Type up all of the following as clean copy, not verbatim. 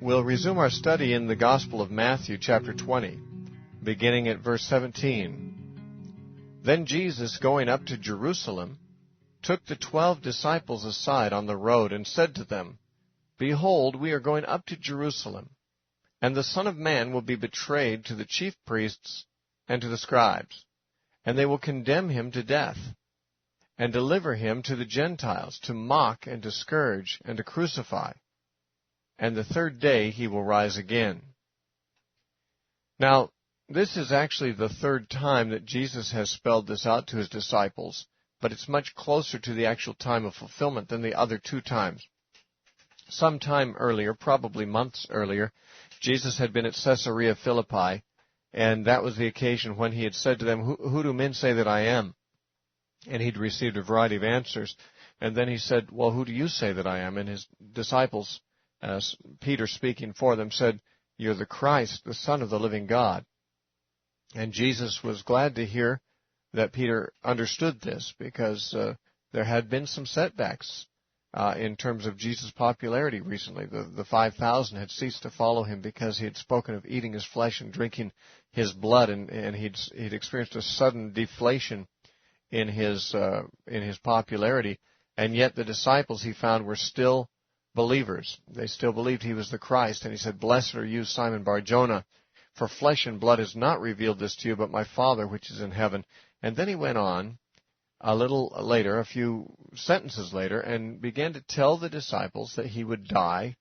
We'll resume our study in the Gospel of Matthew, chapter 20, beginning at verse 17. Then Jesus, going up to Jerusalem, took the 12 disciples aside on the road and said to them, Behold, we are going up to Jerusalem, and the Son of Man will be betrayed to the chief priests and to the scribes, and they will condemn him to death, and deliver him to the Gentiles, to mock and to scourge and to crucify. And the third day he will rise again. Now, this is actually the third time that Jesus has spelled this out to his disciples, but it's much closer to the actual time of fulfillment than the other two times. Some time earlier, probably months earlier, Jesus had been at Caesarea Philippi, and that was the occasion when he had said to them, Who do men say that I am? And he'd received a variety of answers. And then he said, Well, who do you say that I am? And his disciples, Peter speaking for them, said, You're the Christ, the Son of the living God. And Jesus was glad to hear that Peter understood this, because there had been some setbacks in terms of Jesus' popularity recently. The 5,000 had ceased to follow him because he had spoken of eating his flesh and drinking his blood, and he'd experienced a sudden deflation in his popularity. And yet the disciples, he found, were still believers. They still believed he was the Christ. And he said, Blessed are you, Simon Bar-Jonah, for flesh and blood has not revealed this to you, but my Father which is in heaven. And then he went on a little later, a few sentences later, and began to tell the disciples that he would die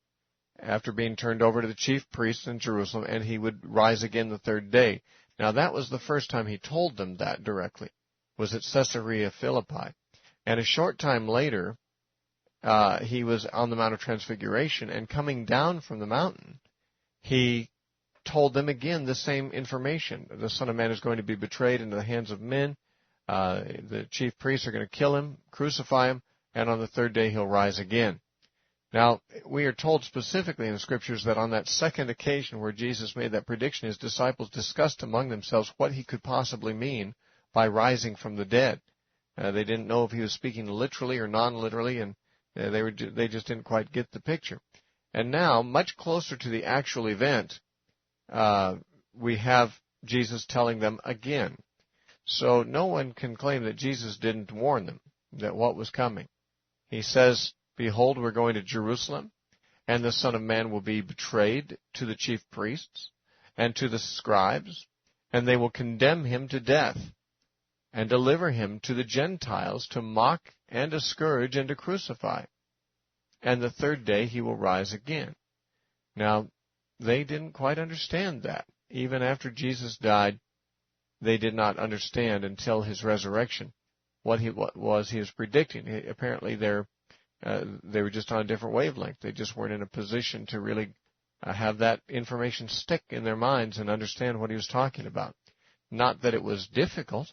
after being turned over to the chief priests in Jerusalem, and he would rise again the third day. Now, that was the first time he told them that directly, was at Caesarea Philippi. And a short time later, he was on the Mount of Transfiguration, and coming down from the mountain, he told them again the same information. The Son of Man is going to be betrayed into the hands of men. The chief priests are going to kill him, crucify him, and on the third day he'll rise again. Now, we are told specifically in the Scriptures that on that second occasion where Jesus made that prediction, his disciples discussed among themselves what he could possibly mean by rising from the dead. They didn't know if he was speaking literally or non-literally, and they just didn't quite get the picture. And now, much closer to the actual event, we have Jesus telling them again. So no one can claim that Jesus didn't warn them that what was coming. He says, Behold, we're going to Jerusalem, and the Son of Man will be betrayed to the chief priests and to the scribes, and they will condemn him to death, and deliver him to the Gentiles to mock and to scourge and to crucify. And the third day he will rise again. Now, they didn't quite understand that. Even after Jesus died, they did not understand until his resurrection what he was predicting. Apparently, they were just on a different wavelength. They just weren't in a position to really have that information stick in their minds and understand what he was talking about. Not that it was difficult,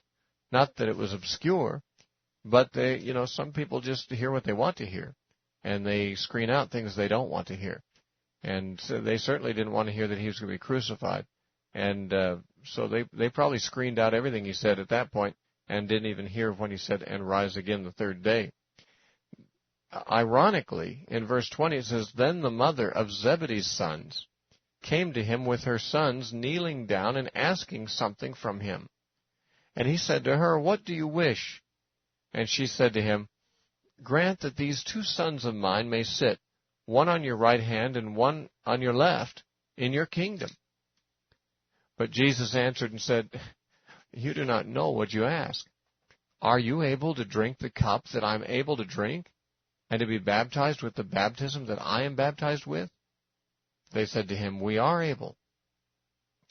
not that it was obscure, but some people just hear what they want to hear, and they screen out things they don't want to hear. And so they certainly didn't want to hear that he was going to be crucified. And so they probably screened out everything he said at that point and didn't even hear when he said, and rise again the third day. Ironically, in verse 20 it says, Then the mother of Zebedee's sons came to him with her sons, kneeling down and asking something from him. And he said to her, What do you wish? And she said to him, Grant that these 2 sons of mine may sit, one on your right hand and one on your left, in your kingdom. But Jesus answered and said, You do not know what you ask. Are you able to drink the cup that I am able to drink, and to be baptized with the baptism that I am baptized with? They said to him, We are able.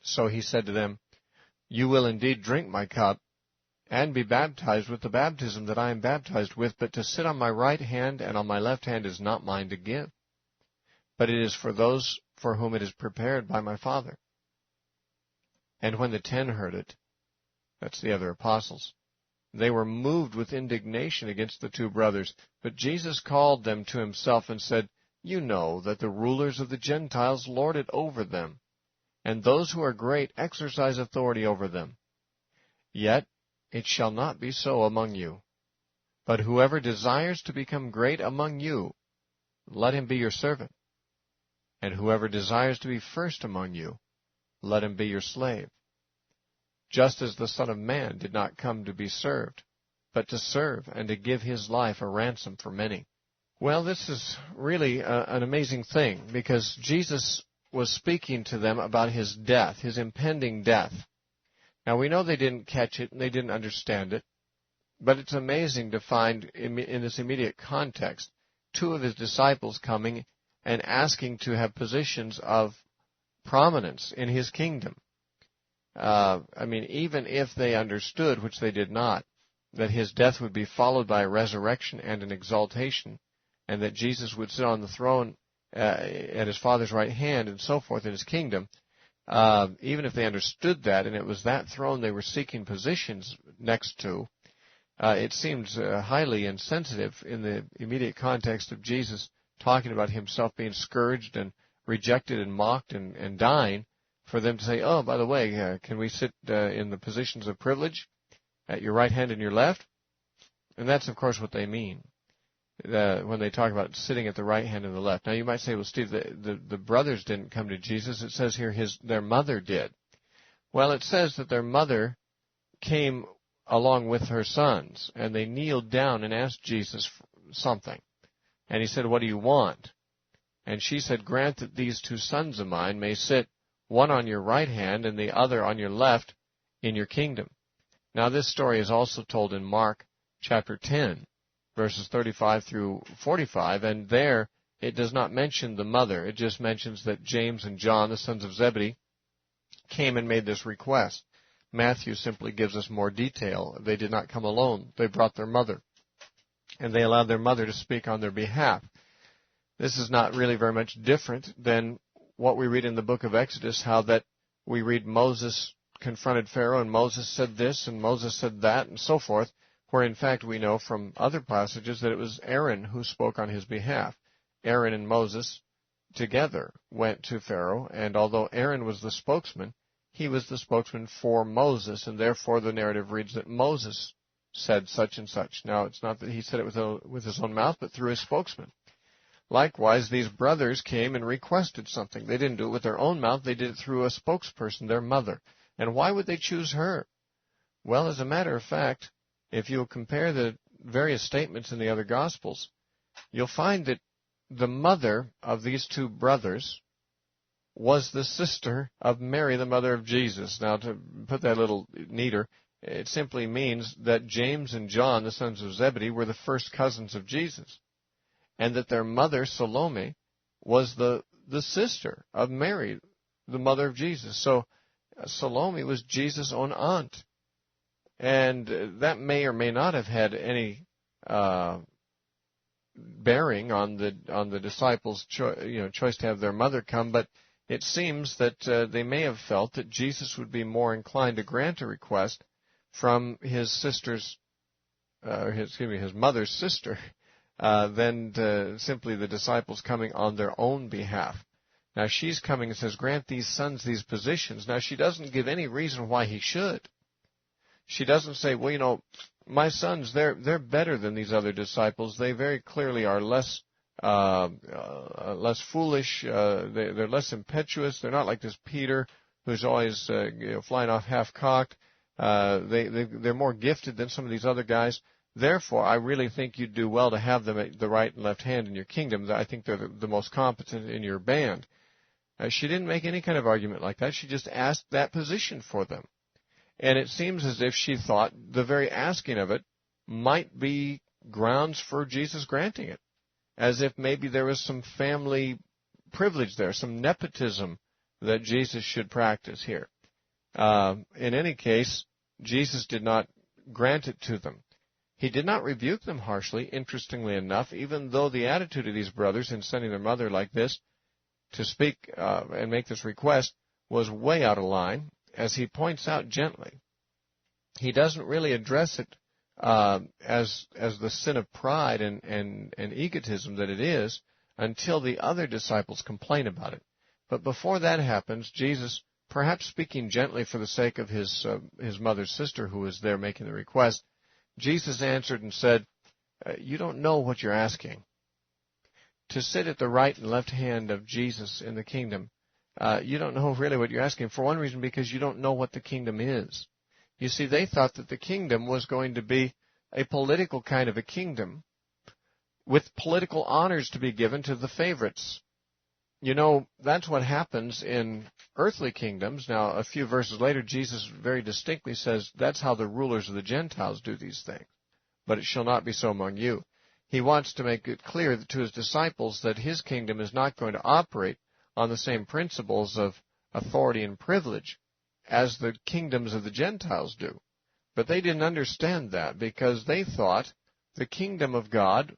So he said to them, You will indeed drink my cup, and be baptized with the baptism that I am baptized with, but to sit on my right hand and on my left hand is not mine to give, but it is for those for whom it is prepared by my Father. And when the 10 heard it, that's the other apostles, they were moved with indignation against the 2 brothers. But Jesus called them to himself and said, You know that the rulers of the Gentiles lord it over them, and those who are great exercise authority over them. Yet it shall not be so among you. But whoever desires to become great among you, let him be your servant. and whoever desires to be first among you, let him be your slave. Just as the Son of Man did not come to be served, but to serve and to give his life a ransom for many. Well, this is really an amazing thing, because Jesus was speaking to them about his death, his impending death. Now, we know they didn't catch it and they didn't understand it, but it's amazing to find in this immediate context two of his disciples coming and asking to have positions of prominence in his kingdom. Even if they understood, which they did not, that his death would be followed by a resurrection and an exaltation, and that Jesus would sit on the throne at his Father's right hand and so forth in his kingdom, even if they understood that, and it was that throne they were seeking positions next to, it seems highly insensitive in the immediate context of Jesus talking about himself being scourged and rejected and mocked and dying, for them to say, oh, by the way, can we sit in the positions of privilege at your right hand and your left? And that's, of course, what they mean when they talk about sitting at the right hand and the left. Now, you might say, well, Steve, the brothers didn't come to Jesus. It says here their mother did. Well, it says that their mother came along with her sons, and they kneeled down and asked Jesus something. And he said, what do you want? And she said, grant that these two sons of mine may sit, one on your right hand and the other on your left, in your kingdom. Now, this story is also told in Mark chapter 10, verses 35 through 45, and there it does not mention the mother. It just mentions that James and John, the sons of Zebedee, came and made this request. Matthew simply gives us more detail. They did not come alone. They brought their mother, and they allowed their mother to speak on their behalf. This is not really very much different than what we read in the book of Exodus, how that we read Moses confronted Pharaoh, and Moses said this, and Moses said that, and so forth, where in fact we know from other passages that it was Aaron who spoke on his behalf. Aaron and Moses together went to Pharaoh, and although Aaron was the spokesman, he was the spokesman for Moses, and therefore the narrative reads that Moses said such and such. Now, it's not that he said it with his own mouth, but through his spokesman. Likewise, these brothers came and requested something. They didn't do it with their own mouth. They did it through a spokesperson, their mother. And why would they choose her? Well, as a matter of fact, if you'll compare the various statements in the other Gospels, you'll find that the mother of these two brothers was the sister of Mary, the mother of Jesus. Now, to put that a little neater, it simply means that James and John, the sons of Zebedee, were the first cousins of Jesus, and that their mother, Salome, was the sister of Mary, the mother of Jesus. So Salome was Jesus' own aunt. And that may or may not have had any bearing on the disciples' choice to have their mother come, but it seems that they may have felt that Jesus would be more inclined to grant a request from his mother's sister, than simply the disciples coming on their own behalf. Now, she's coming and says, grant these sons these positions. Now, she doesn't give any reason why he should. She doesn't say, well, my sons, they're better than these other disciples. They very clearly are less foolish. They're less impetuous. They're not like this Peter who's always flying off half-cocked. They're more gifted than some of these other guys. Therefore, I really think you'd do well to have them at the right and left hand in your kingdom. I think they're the most competent in your band. She didn't make any kind of argument like that. She just asked that position for them. And it seems as if she thought the very asking of it might be grounds for Jesus granting it, as if maybe there was some family privilege there, some nepotism that Jesus should practice here. In any case, Jesus did not grant it to them. He did not rebuke them harshly, interestingly enough, even though the attitude of these brothers in sending their mother like this to speak and make this request was way out of line, as he points out gently. He doesn't really address it as the sin of pride and egotism that it is until the other disciples complain about it. But before that happens, Jesus, perhaps speaking gently for the sake of his mother's sister who was there making the request, Jesus answered and said, you don't know what you're asking. to sit at the right and left hand of Jesus in the kingdom, you don't know really what you're asking. For one reason, because you don't know what the kingdom is. You see, they thought that the kingdom was going to be a political kind of a kingdom with political honors to be given to the favorites. You know, that's what happens in earthly kingdoms. Now, a few verses later, Jesus very distinctly says that's how the rulers of the Gentiles do these things. But it shall not be so among you. He wants to make it clear to his disciples that his kingdom is not going to operate on the same principles of authority and privilege as the kingdoms of the Gentiles do. But they didn't understand that, because they thought the kingdom of God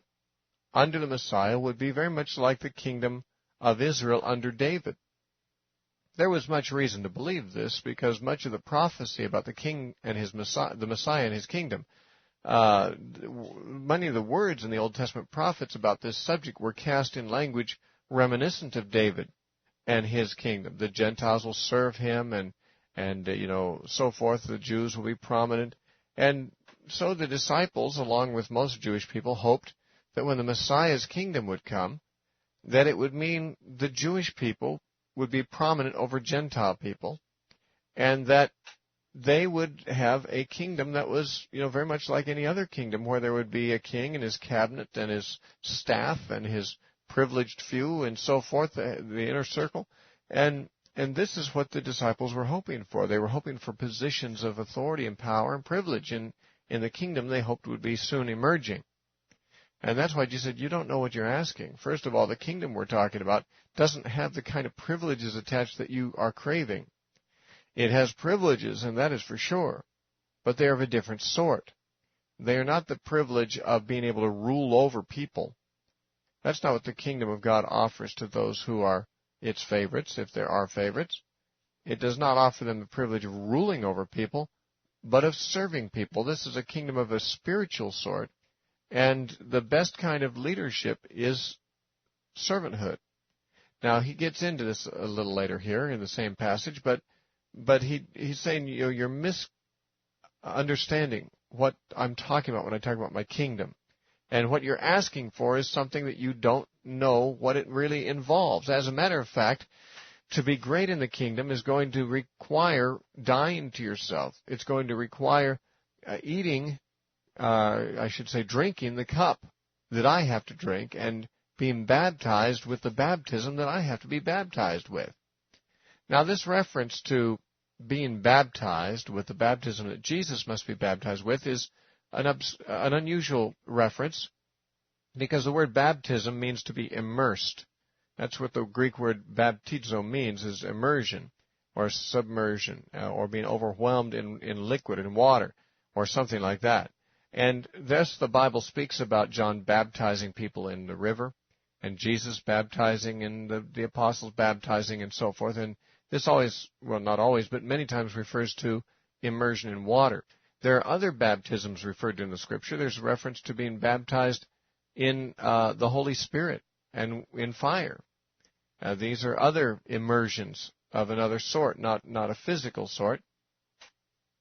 under the Messiah would be very much like the kingdom of Israel under David. There was much reason to believe this, because much of the prophecy about the king and his Messiah, the Messiah and his kingdom, many of the words in the Old Testament prophets about this subject were cast in language reminiscent of David and his kingdom. The Gentiles will serve him, and so forth. The Jews will be prominent. And so the disciples, along with most Jewish people, hoped that when the Messiah's kingdom would come, that it would mean the Jewish people would be prominent over Gentile people, and that they would have a kingdom that was, very much like any other kingdom, where there would be a king and his cabinet and his staff and his privileged few and so forth, the inner circle. And this is what the disciples were hoping for. They were hoping for positions of authority and power and privilege in the kingdom they hoped would be soon emerging. And that's why Jesus said, you don't know what you're asking. First of all, the kingdom we're talking about doesn't have the kind of privileges attached that you are craving. It has privileges, and that is for sure, but they are of a different sort. They are not the privilege of being able to rule over people. That's not what the kingdom of God offers to those who are its favorites, if there are favorites. It does not offer them the privilege of ruling over people, but of serving people. This is a kingdom of a spiritual sort, and the best kind of leadership is servanthood. Now, he gets into this a little later here in the same passage, but he's saying, you're misunderstanding what I'm talking about when I talk about my kingdom. And what you're asking for is something that you don't know what it really involves. As a matter of fact, to be great in the kingdom is going to require dying to yourself. It's going to require drinking the cup that I have to drink, and being baptized with the baptism that I have to be baptized with. Now, this reference to being baptized with the baptism that Jesus must be baptized with is an unusual reference, because the word baptism means to be immersed. That's what the Greek word baptizo means, is immersion or submersion, or being overwhelmed in liquid, in water, or something like that. And thus the Bible speaks about John baptizing people in the river, and Jesus baptizing, and the apostles baptizing, and so forth. And this always, well, not always, but many times refers to immersion in water. There are other baptisms referred to in the Scripture. There's a reference to being baptized in the Holy Spirit and in fire. These are other immersions of another sort, not a physical sort,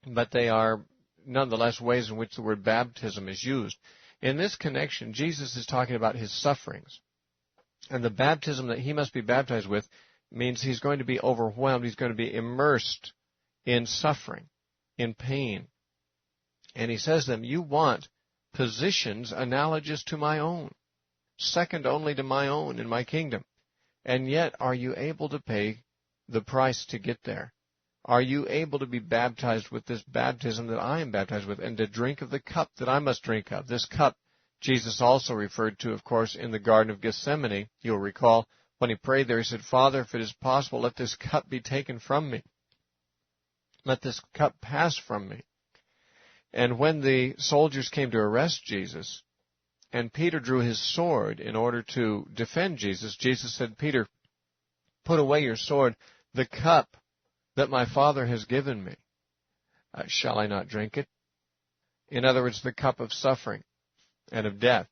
but they are nonetheless ways in which the word baptism is used. In this connection, Jesus is talking about his sufferings. And the baptism that he must be baptized with means he's going to be overwhelmed. He's going to be immersed in suffering, in pain. And he says to them, you want positions analogous to my own, second only to my own in my kingdom. And yet, are you able to pay the price to get there? Are you able to be baptized with this baptism that I am baptized with, and to drink of the cup that I must drink of? This cup Jesus also referred to, of course, in the Garden of Gethsemane. You'll recall when he prayed there, he said, Father, if it is possible, let this cup be taken from me. Let this cup pass from me. And when the soldiers came to arrest Jesus, and Peter drew his sword in order to defend Jesus, Jesus said, Peter, put away your sword. The cup that my Father has given me, shall I not drink it? In other words, the cup of suffering and of death.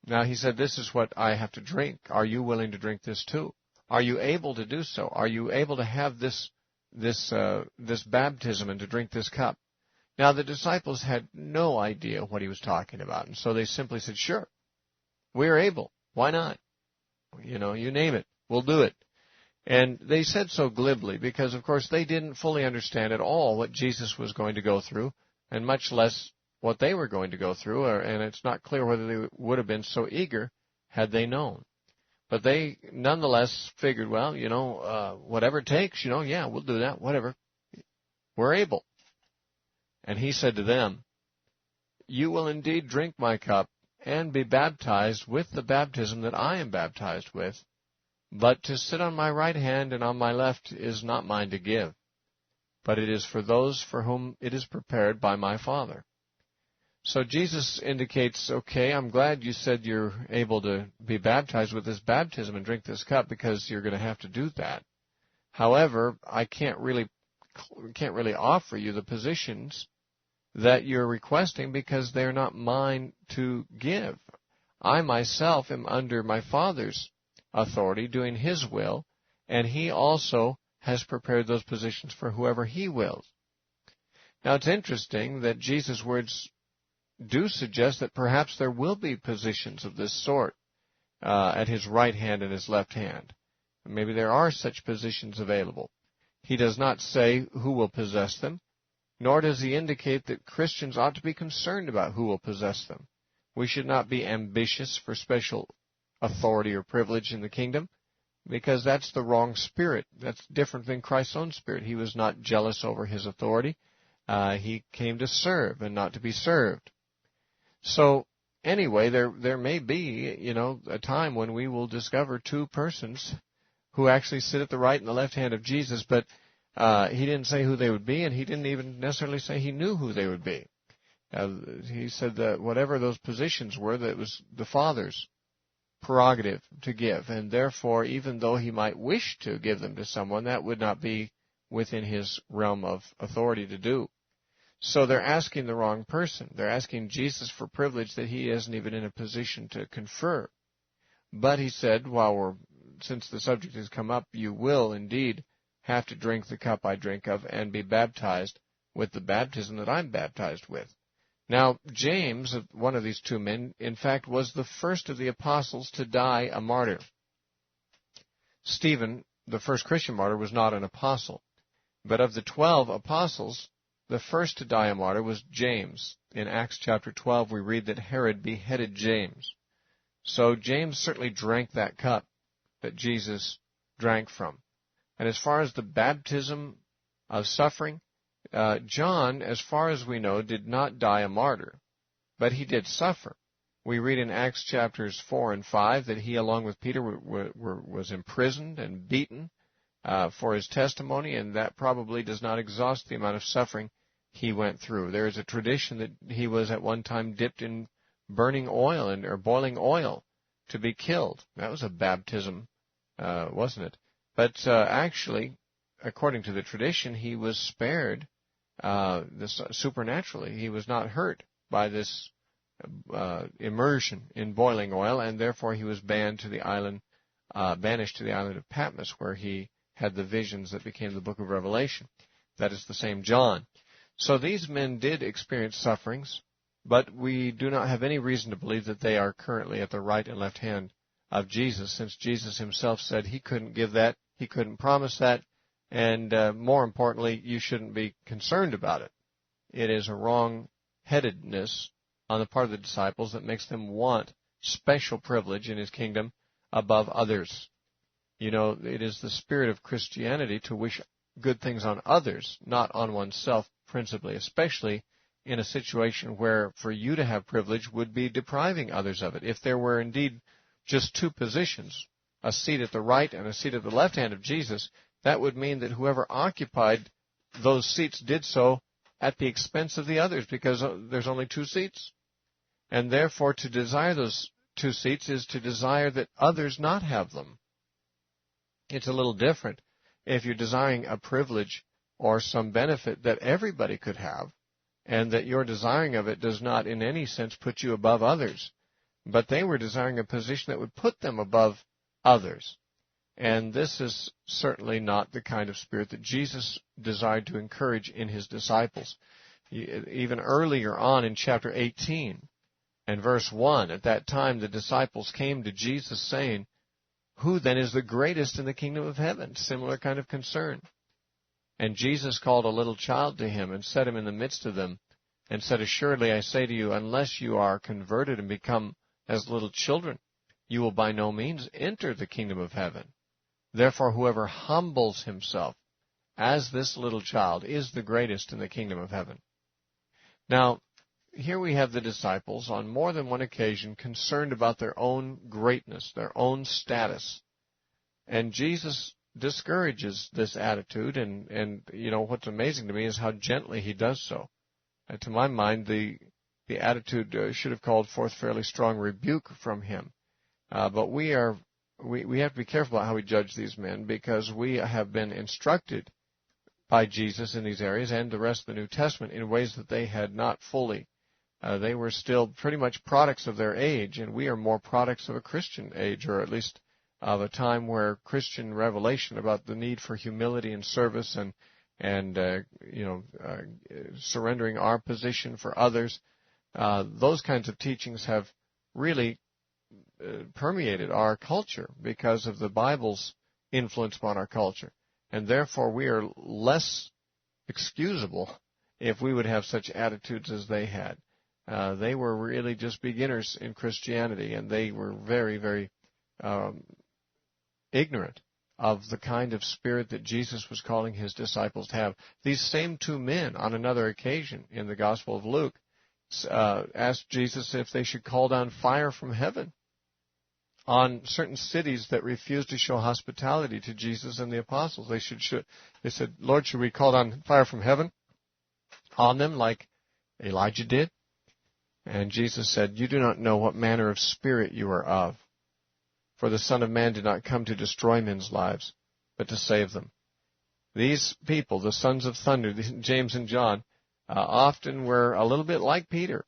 Now he said, this is what I have to drink. Are you willing to drink this too? Are you able to do so? Are you able to have this baptism and to drink this cup? Now the disciples had no idea what he was talking about, and so they simply said, sure, we're able. Why not? You name it, we'll do it. And they said so glibly because, of course, they didn't fully understand at all what Jesus was going to go through, and much less what they were going to go through, and it's not clear whether they would have been so eager had they known. But they nonetheless figured, well, whatever it takes, yeah, we'll do that, whatever. We're able. And he said to them, you will indeed drink my cup and be baptized with the baptism that I am baptized with, but to sit on my right hand and on my left is not mine to give, but it is for those for whom it is prepared by my Father. So Jesus indicates, okay, I'm glad you said you're able to be baptized with this baptism and drink this cup because you're going to have to do that. However, I can't really offer you the positions that you're requesting because they're not mine to give. I myself am under my Father's authority, doing His will, and He also has prepared those positions for whoever He wills. Now, it's interesting that Jesus' words do suggest that perhaps there will be positions of this sort at His right hand and His left hand. Maybe there are such positions available. He does not say who will possess them, nor does He indicate that Christians ought to be concerned about who will possess them. We should not be ambitious for special authority or privilege in the kingdom, because that's the wrong spirit. That's different than Christ's own spirit. He was not jealous over His authority. He came to serve and not to be served. So anyway, there may be, a time when we will discover two persons who actually sit at the right and the left hand of Jesus, but He didn't say who they would be, and He didn't even necessarily say He knew who they would be. He said that whatever those positions were, that it was the Father's prerogative to give, and therefore, even though He might wish to give them to someone, that would not be within His realm of authority to do. So they're asking the wrong person. They're asking Jesus for privilege that He isn't even in a position to confer. But He said, since the subject has come up, you will indeed have to drink the cup I drink of and be baptized with the baptism that I'm baptized with. Now, James, one of these two men, in fact, was the first of the apostles to die a martyr. Stephen, the first Christian martyr, was not an apostle. But of the 12 apostles, the first to die a martyr was James. In Acts chapter 12, we read that Herod beheaded James. So James certainly drank that cup that Jesus drank from. And as far as the baptism of suffering, John, as far as we know, did not die a martyr, but he did suffer. We read in Acts chapters 4 and 5 that he, along with Peter, was imprisoned and beaten for his testimony, and that probably does not exhaust the amount of suffering he went through. There is a tradition that he was at one time dipped in burning oil or boiling oil to be killed. That was a baptism, wasn't it? But actually, according to the tradition, he was spared supernaturally. He was not hurt by this immersion in boiling oil, and therefore he was banished to the island of Patmos, where he had the visions that became the book of Revelation. That is the same John. So these men did experience sufferings, but we do not have any reason to believe that they are currently at the right and left hand of Jesus, since Jesus Himself said He couldn't give that, He couldn't promise that, and more importantly, you shouldn't be concerned about it. It is a wrong-headedness on the part of the disciples that makes them want special privilege in His kingdom above others. It is the spirit of Christianity to wish good things on others, not on oneself principally, especially in a situation where for you to have privilege would be depriving others of it. If there were indeed just two positions, a seat at the right and a seat at the left hand of Jesus, that would mean that whoever occupied those seats did so at the expense of the others, because there's only two seats. And therefore, to desire those two seats is to desire that others not have them. It's a little different if you're desiring a privilege or some benefit that everybody could have, and that your desiring of it does not in any sense put you above others. But they were desiring a position that would put them above others. And this is certainly not the kind of spirit that Jesus desired to encourage in His disciples. Even earlier on in chapter 18 and verse 1, at that time the disciples came to Jesus saying, Who then is the greatest in the kingdom of heaven? Similar kind of concern. And Jesus called a little child to him and set him in the midst of them and said, Assuredly I say to you, unless you are converted and become as little children, you will by no means enter the kingdom of heaven. Therefore, whoever humbles himself as this little child is the greatest in the kingdom of heaven. Now, here we have the disciples on more than one occasion concerned about their own greatness, their own status. And Jesus discourages this attitude, and you know, what's amazing to me is how gently he does so. To my mind, the attitude should have called forth fairly strong rebuke from him. But we have to be careful about how we judge these men, because we have been instructed by Jesus in these areas and the rest of the New Testament in ways that they had not fully. They were still pretty much products of their age, and we are more products of a Christian age, or at least of a time where Christian revelation about the need for humility and service and surrendering our position for others, those kinds of teachings have really permeated our culture because of the Bible's influence upon our culture. And therefore we are less excusable if we would have such attitudes as they had. They were really just beginners in Christianity, and they were very, very ignorant of the kind of spirit that Jesus was calling his disciples to have. These same two men, on another occasion in the Gospel of Luke, asked Jesus if they should call down fire from heaven on certain cities that refused to show hospitality to Jesus and the apostles. They said, Lord, should we call down fire from heaven on them like Elijah did? And Jesus said, You do not know what manner of spirit you are of. For the Son of Man did not come to destroy men's lives, but to save them. These people, the sons of thunder, James and John, often were a little bit like Peter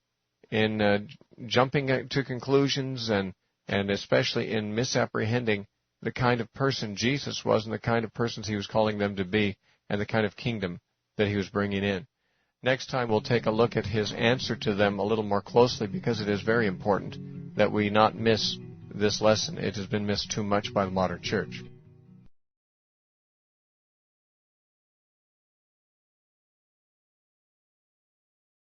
in jumping to conclusions and especially in misapprehending the kind of person Jesus was and the kind of persons he was calling them to be and the kind of kingdom that he was bringing in. Next time we'll take a look at his answer to them a little more closely, because it is very important that we not miss this lesson. It has been missed too much by the modern church.